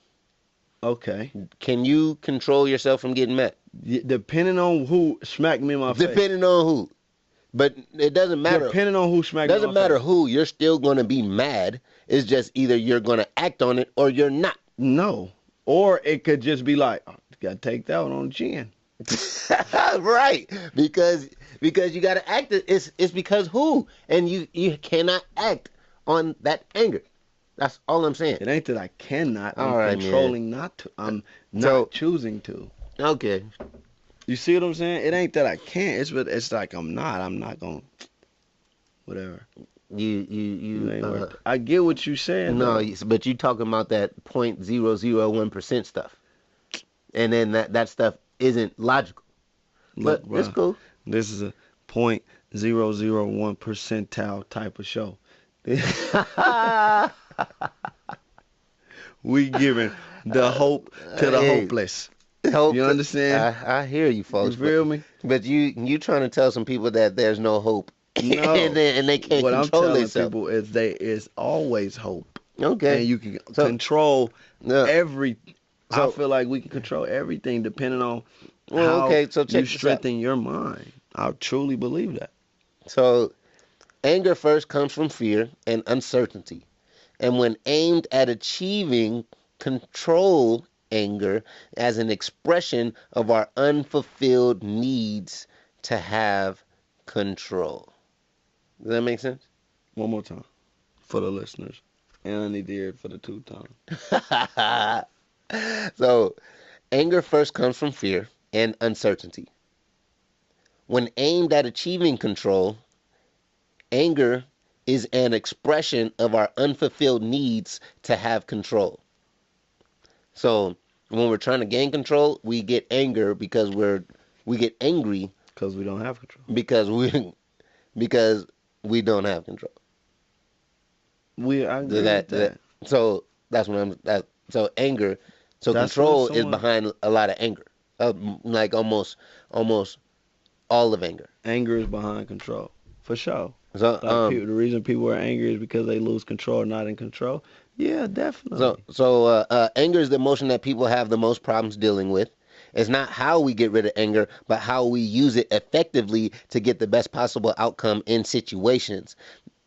Okay. Can you control yourself from getting mad? Depending on who smacked me in my face. Depending on who. But it doesn't matter. Depending on who smacked me in my face. Doesn't matter who, you're still going to be mad. It's just either you're going to act on it or you're not. No. Or it could just be like, oh, you got to take that one on the chin. Right. Because you got to act. It's because who? And you cannot act on that anger. That's all I'm saying. It ain't that I cannot. I'm controlling not to. I'm not choosing to. Okay. You see what I'm saying? It ain't that I can't. It's like I'm not going to. Whatever. I get what you saying. No, but you talking about that 0.001% stuff. And then that stuff isn't logical. Look, but it's cool. This is a 0.001 percentile type of show. We giving the hope to the hopeless. Hope, you understand? I hear you, folks. You feel me? But you trying to tell some people that there's no hope. No. and they can't what control I'm telling people is is always hope. Okay. And you can control every. I feel like we can control everything depending on how you strengthen your mind. I truly believe that. So, anger first comes from fear and uncertainty. And when aimed at achieving control anger as an expression of our unfulfilled needs to have control. Does that make sense? One more time for the listeners. And I need to hear it for the 2 times. So, anger first comes from fear and uncertainty. When aimed at achieving control, anger is an expression of our unfulfilled needs to have control. So, when we're trying to gain control, we get anger because we get angry because we don't have control. Because we don't have control. I agree with that. So that's what so anger. So that's control is behind a lot of anger. Like almost all of anger. Anger is behind control, for sure. So Like the reason people are angry is because they lose control, not in control. Yeah, definitely. anger is the emotion that people have the most problems dealing with. It's not how we get rid of anger, but how we use it effectively to get the best possible outcome in situations.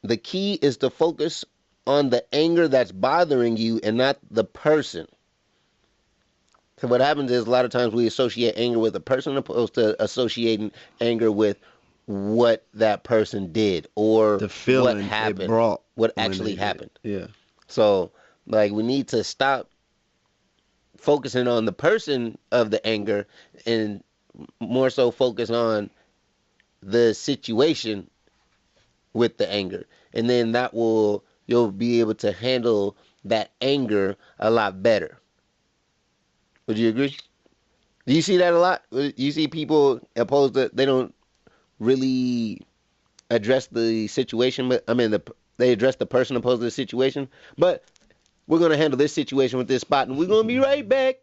The key is to focus on the anger that's bothering you and not the person. So what happens is a lot of times we associate anger with a person opposed to associating anger with what that person did or The feeling what it happened, brought what when actually they did. happened. Yeah. So, like, we need to stop focusing on the person of the anger and more so focus on the situation with the anger. And then you'll be able to handle that anger a lot better. Would you agree? Do you see that a lot? You see people opposed to, they don't really address the situation, but they address the person opposed to the situation. But we're gonna handle this situation with this spot, and we're gonna be right back.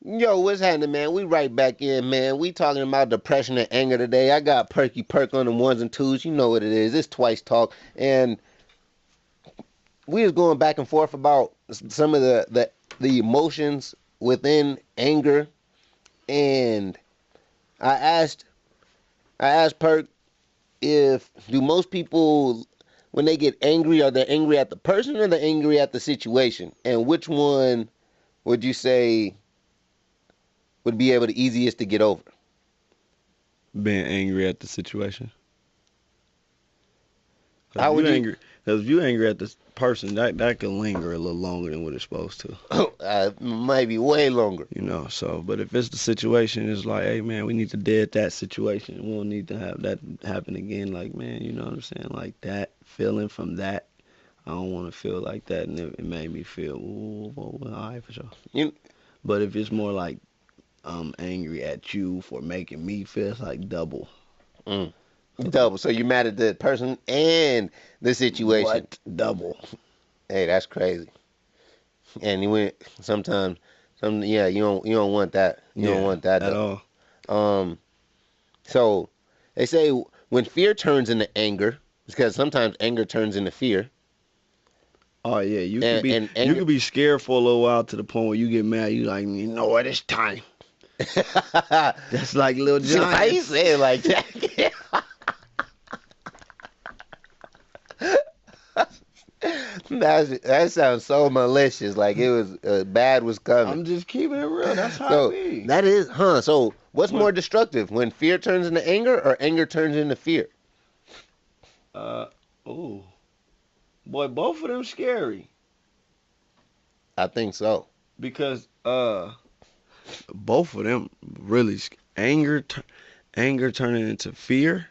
Yo, what's happening, man? We right back in, man. We talking about depression and anger today. I got Perky Perk on the ones and twos. You know what it is. It's Twice Talk, and we was going back and forth about some of the emotions within anger, and I asked Perk if do most people when they get angry are they angry at the person or they angry at the situation, and which one would you say would be able the easiest to get over? Being angry at the situation. How would you? Because if you angry at this person, that can linger a little longer than what it's supposed to. Might be way longer. You know, so, but if it's the situation, it's like, hey, man, we need to dead that situation. We don't need to have that happen again. Like, man, you know what I'm saying? Like, that feeling from that, I don't want to feel like that. And it made me feel, ooh, all right, for sure. But if it's more like, I'm angry at you for making me feel, it's like double. Double. So you're mad at the person and the situation. What? Double. Hey, that's crazy. And you went sometimes. You don't want that. You don't want that at though. all. So they say when fear turns into anger, because sometimes anger turns into fear. Oh yeah, you could be scared for a little while to the point where you get mad. You like, you know what? It's time. That's like Lil Jon. Why you say it like that? That sounds so malicious. Like it was bad was coming. I'm just keeping it real. That's how it be. That is, So what's more destructive, when fear turns into anger or anger turns into fear? Boy, both of them scary. I think so. Because both of them really anger turning into fear.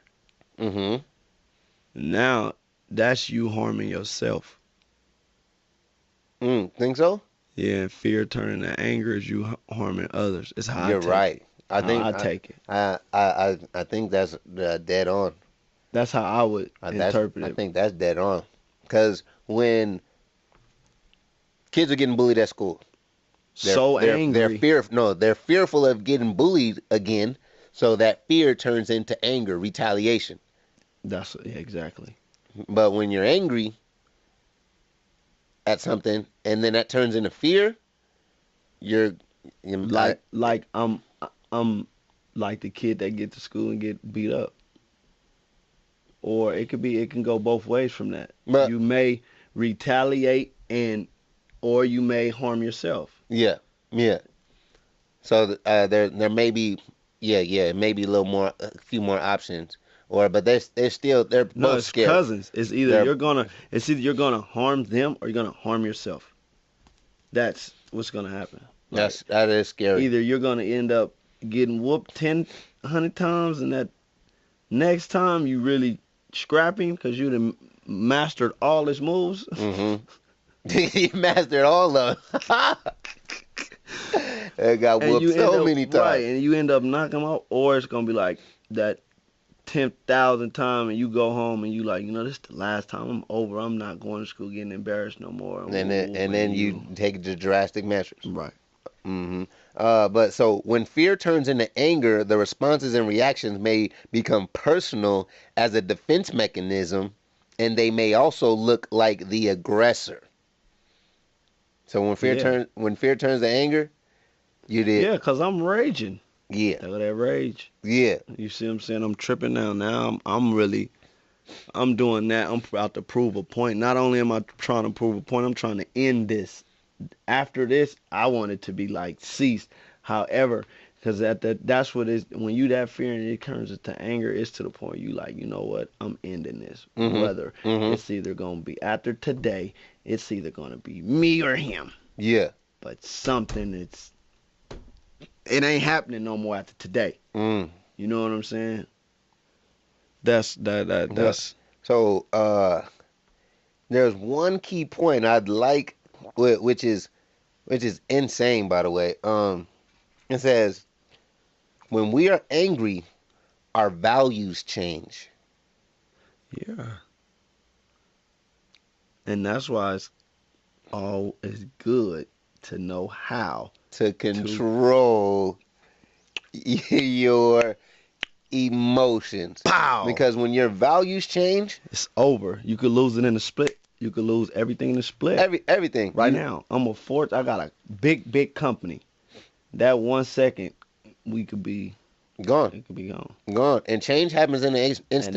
Mm-hmm. Now that's you harming yourself. Think so? Yeah, and fear turning to anger is you harming others. It's how You're right. I take it. I think that's dead on. That's how I would interpret it. I think that's dead on. Because when kids are getting bullied at school, they're angry. They're fearful of getting bullied again, so that fear turns into anger, retaliation. Exactly. But when you're angry at something and then that turns into fear, you're like I'm like the kid that get to school and get beat up. Or it can go both ways from that. But you may retaliate or you may harm yourself. Yeah. So there may be it may be a few more options. But they're both it's scared. Cousins. It's either you're gonna harm them or you're gonna harm yourself. That's what's gonna happen. That is scary. Either you're gonna end up getting whooped 10, 100 times, and that next time you really scrapping because you done mastered all his moves. Mm-hmm. You mastered all of them. It got whooped so many times. Right, and you end up knocking him out, or it's gonna be like that 10,000th time, and you go home and you like, this is the last time. I'm over. I'm not going to school getting embarrassed no more. And then you take the drastic measures. Right. Mm-hmm. But so when fear turns into anger, the responses and reactions may become personal as a defense mechanism, and they may also look like the aggressor. So Yeah. when fear turns to anger, you did. Yeah, because I'm raging. Yeah. That rage. Yeah. You see what I'm saying? I'm tripping now. Now I'm doing that. I'm about to prove a point. Not only am I trying to prove a point, I'm trying to end this. After this, I want it to be like ceased. However, because that's what is when you that fear and it turns into anger, it's to the point you like, you know what? I'm ending this. Mm-hmm. Whether Mm-hmm. it's either gonna be after today, it's either gonna be me or him. Yeah. But it ain't happening no more after today. Mm. You know what I'm saying? That's So there's one key point I'd like, which is insane, by the way. It says when we are angry, our values change. yeah. And that's why it's good to know how To control your emotions. pow. Because when your values change, It's over. You could lose it in a split. You could lose everything in a split. everything. Right now, I got a big company. That 1 second, we could be Gone. it could be gone. Gone. And change happens in an instant. And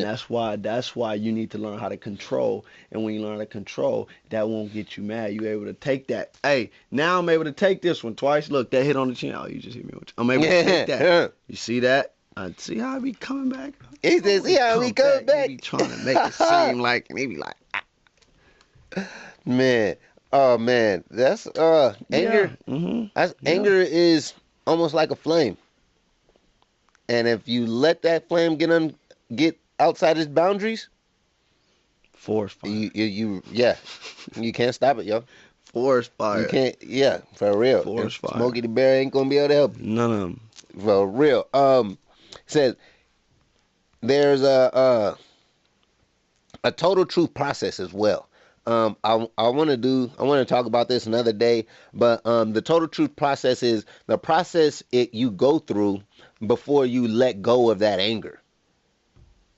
that's why you need to learn how to control. And when you learn how to control, that won't get you mad. You're able to take that. Hey, now I'm able to take this one twice. Look, that hit on the chin. Oh, you just hit me with. I'm able to take that. You see that? I see how I be coming back. He says, "See how we come back." He be trying to make it seem like, and he be like, Man, oh man, that's anger. Yeah. Mm-hmm. That's Yeah. Anger is almost like a flame, and if you let that flame get outside its boundaries, Forest fire. you can't stop it, yo. Forest fire. You can't, yeah, for real. Forest And fire. Smokey the Bear ain't gonna be able to help you, None of them. for real. Says there's a total truth process as well. I want to talk about this another day, but the total truth process is the process you go through before you let go of that anger,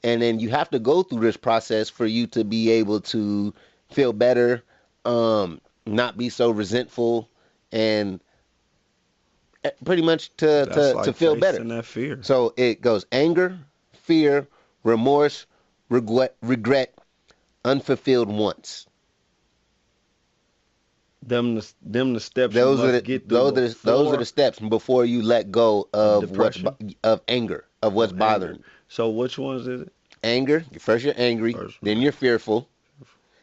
and then you have to go through this process for you to be able to feel better, not be so resentful, and pretty much to feel better. That fear. So it goes anger, fear, remorse, regret, unfulfilled wants. Them the steps. Those you are must get through those are the steps before you let go of of anger, of what's bothering. So which ones is it? Anger. First you're angry, then you're fearful,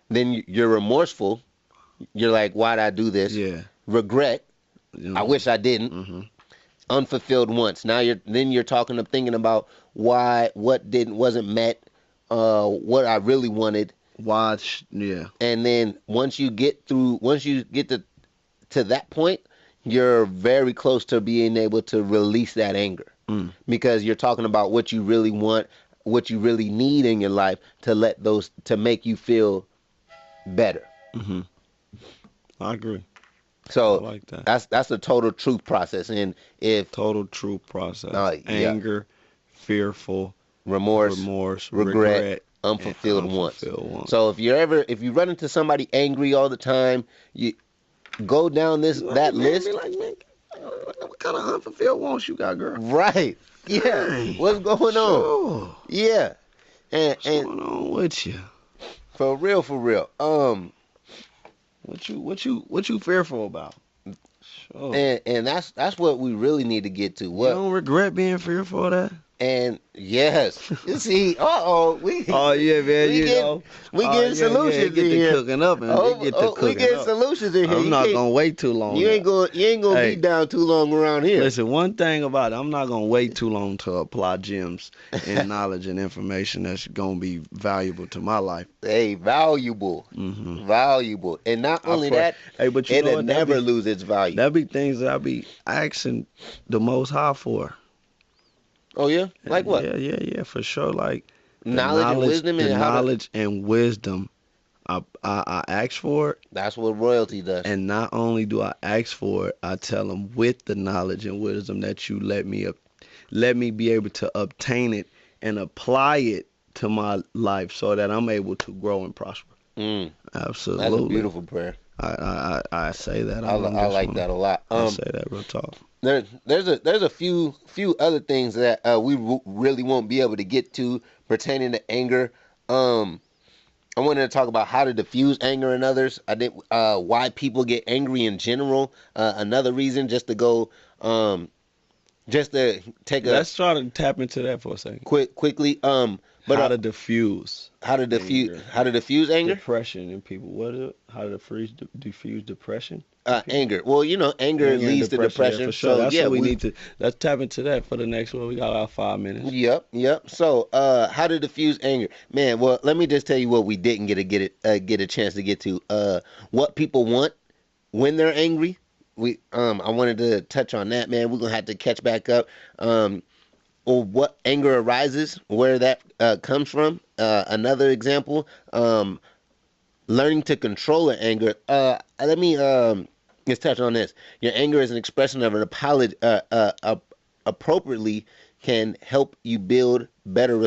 then you're remorseful. You're like, why'd I do this? Yeah. Regret. I wish I didn't. Mm-hmm. Unfulfilled wants. Now you're thinking about what wasn't met, what I really wanted. Watch. Yeah. And then once you get to that point, you're very close to being able to release that anger, because you're talking about what you really want, what you really need in your life to make you feel better. Mm-hmm. I agree. So I like that. That's the total truth process. And if Total truth process. Yeah. Anger, fearful, remorse, regret, unfulfilled wants. So if you run into somebody angry all the time, you go down that list. Be like, man, what kind of unfulfilled wants you got, girl? Right. Yeah. Dang. What's going on? Sure. Yeah. What's going on with you? For real. What you fearful about? Sure. And that's what we really need to get to. You don't regret being fearful of that? And yes, you see, Oh yeah, man. we getting solutions get in the here. cooking up, and get the cooking we getting up. solutions in here. I'm not gonna wait too long. You ain't gonna Hey. be down too long around here. Listen, one thing about it, I'm not gonna wait too long to apply gems and knowledge and information that's gonna be valuable to my life. Hey, valuable, valuable, and not only that, Hey, but you know it'll what? never lose its value. That be things that I be asking the Most High for. Oh yeah, like what? Yeah, for sure. Like the Knowledge and wisdom, the and how to. knowledge and wisdom. I ask for it, That's what royalty does. and not only do I ask for it, I tell them with the knowledge and wisdom that you let me be able to obtain it and apply it to my life so that I'm able to grow and prosper. Absolutely. That's a beautiful prayer. I say that. I like that a lot. I say that real talk. There's a few other things that we really won't be able to get to pertaining to anger. I wanted to talk about how to diffuse anger in others. I did why people get angry in general. Another reason, just to go, just to take a. Let's try to tap into that for a second. Quickly. But how to diffuse anger? Depression in people. What is it? How to diffuse depression? Anger. Well, anger leads to depression. Yeah, for sure. So, that's what we need to. Let's tap into that for the next one. We got about 5 minutes. Yep. So, how to diffuse anger, man. Well, let me just tell you what we didn't get a chance to get to. What people want when they're angry. I wanted to touch on that, man. We're gonna have to catch back up. Or what anger arises, where that comes from. Another example, learning to control your anger. Let me let's touch on this. Your anger is an expression of an apology. Appropriately can help you build better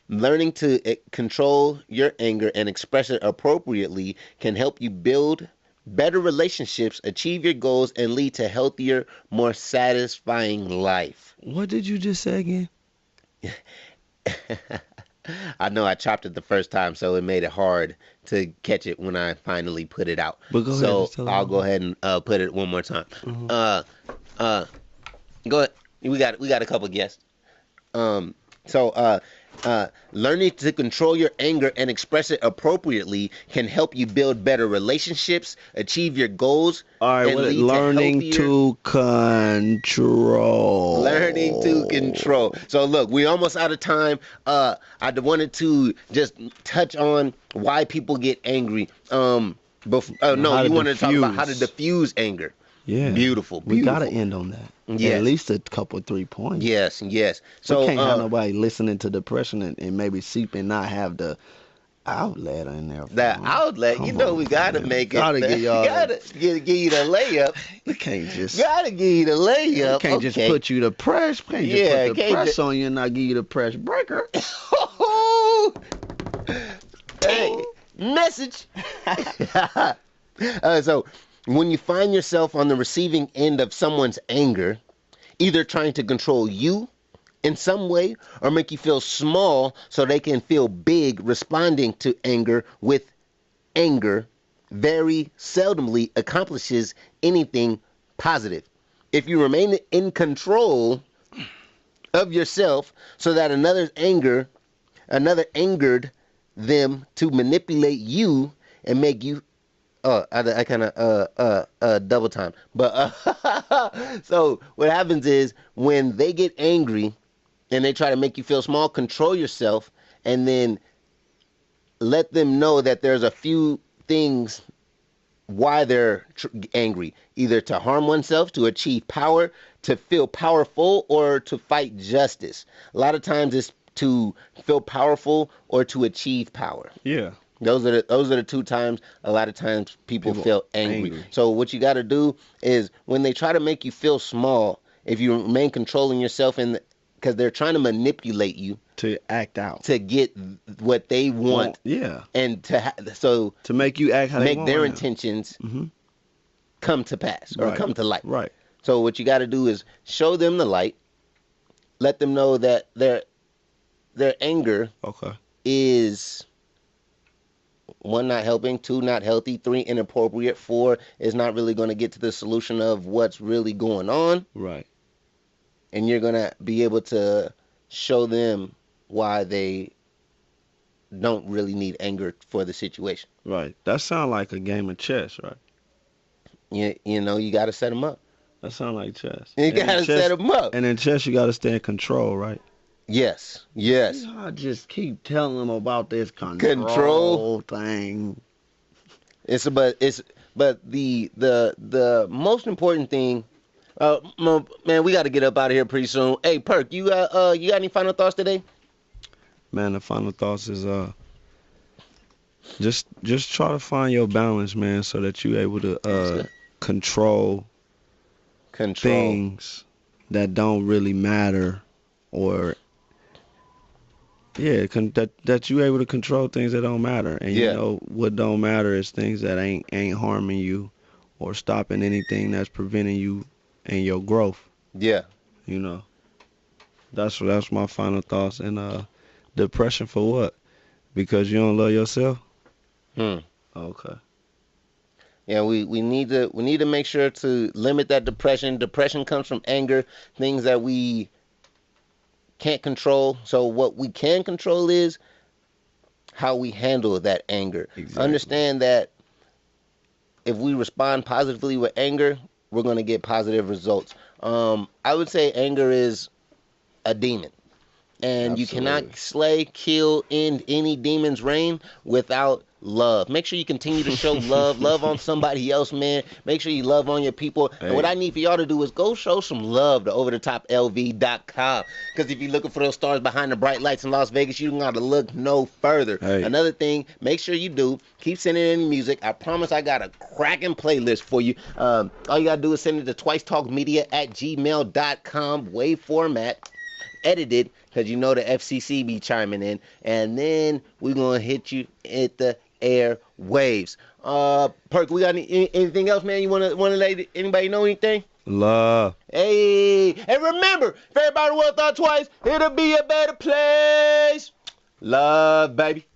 Learning to control your anger and express it appropriately can help you build better relationships, achieve your goals, and lead to healthier, more satisfying life. What did you just say again? I know I chopped it the first time, so it made it hard to catch it when I finally put it out. But go so ahead, I'll go ahead and put it one more time. Go ahead. We got a couple guests. Learning to control your anger and express it appropriately can help you build better relationships, achieve your goals. All right, learning to control. Learning to control. So look, we're almost out of time. I wanted to just touch on why people get angry. You wanted to talk about how to diffuse anger. Yeah. Beautiful. We got to end on that. Yes. At least a couple, 3 points. Yes. So we can't have nobody listening to depression and maybe seep and not have the outlet in there. That outlet, we got to make it. Give y'all. Give you the layup. We can't just. Got to give you the layup. Can't just put you the press. Can't just put the press on you and not give you the press breaker. Hey, message. So, when you find yourself on the receiving end of someone's anger, either trying to control you in some way or make you feel small so they can feel big, responding to anger with anger very seldomly accomplishes anything positive. If you remain in control of yourself so that another angered them to manipulate you and make you I kind of double time. But so what happens is when they get angry and they try to make you feel small, control yourself and then let them know that there's a few things why they're angry. Either to harm oneself, to achieve power, to feel powerful, or to fight justice. A lot of times it's to feel powerful or to achieve power. Yeah. Those are the 2 times a lot of times people feel angry. So what you got to do is when they try to make you feel small, if you remain controlling yourself because they're trying to manipulate you to act out to get what they want. And to make you act how they want, make their intentions come to pass or come to light. Right. So what you got to do is show them the light. Let them know that their anger is 1, not helping, 2, not healthy, 3, inappropriate, 4, is not really going to get to the solution of what's really going on. Right. And you're going to be able to show them why they don't really need anger for the situation. Right. That sounds like a game of chess, right? You got to set them up. That sounds like chess. You got to set them up. And in chess, you got to stay in control, right? Yes. I just keep telling them about this control thing. But the most important thing, man, we got to get up out of here pretty soon. Hey, Perk, you got any final thoughts today? Man, the final thoughts is Just try to find your balance, man, so that you're able to control things that don't really matter, or that you able to control things that don't matter. And you know what don't matter is things that ain't harming you or stopping anything that's preventing you and your growth. Yeah. You know. That's my final thoughts. And depression for what? Because you don't love yourself? Okay. Yeah, we need to make sure to limit that depression. Depression comes from anger, things that we can't control. So what we can control is how we handle that anger. Exactly. Understand that if we respond positively with anger, we're going to get positive results. I would say anger is a demon. And Absolutely. You cannot slay, kill, end any demon's reign without love. Make sure you continue to show love. Love on somebody else, man. Make sure you love on your people. Hey. And what I need for y'all to do is go show some love to OverTheTopLV.com. Because if you're looking for those stars behind the bright lights in Las Vegas, you don't got to look no further. Hey. Another thing, make sure you do. Keep sending in music. I promise I got a cracking playlist for you. All you got to do is send it to twicetalkmedia@gmail.com. WAV format. Edited, because you know the FCC be chiming in, and then we're gonna hit you at the air waves. Perk, we got anything else, man? You wanna let anybody know anything? Love. Hey, and remember, if everybody would have thought twice, it'll be a better place. Love, baby.